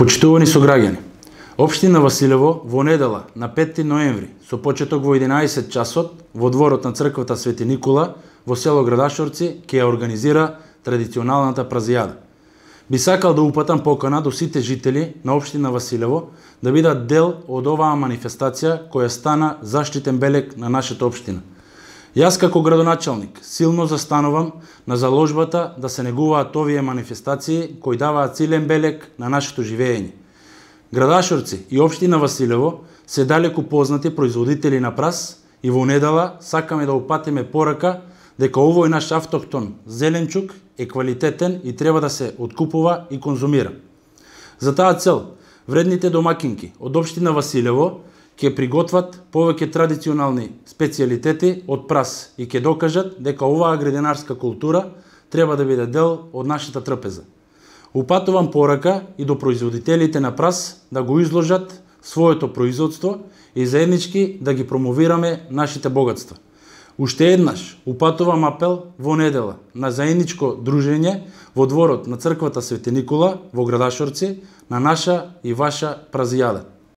Почитувани сограѓани, Општина Василево во недела на 5 ноември со почеток во 11 часот во дворот на црквата Свети Никола во село Градашорци ќе ја организира традиционалната празијада. Би сакал да упатам покана до сите жители на Општина Василево да бидат дел од оваа манифестација која стана заштитен белег на нашата општина. Јас како градоначалник силно застанувам на заложбата да се негуваат овие манифестации кои даваат силен белег на нашето живеење. Градашорци и Општина Василево се далеку познати производители на прас и во недела сакаме да упатиме порака дека овој наш автохтон зеленчук е квалитетен и треба да се откупува и конзумира. За таа цел, вредните домакинки од Општина Василево ќе приготват повеќе традиционални специјалитети од прас и ќе докажат дека оваа градинарска култура треба да биде дел од нашата трпеза. Упатувам порака и до производителите на прас да го изложат своето производство и заеднички да ги промовираме нашите богатства. Уште еднаш упатувам апел во недела на заедничко дружење во дворот на црквата Свети Никола во Градашорци на наша и ваша празијада.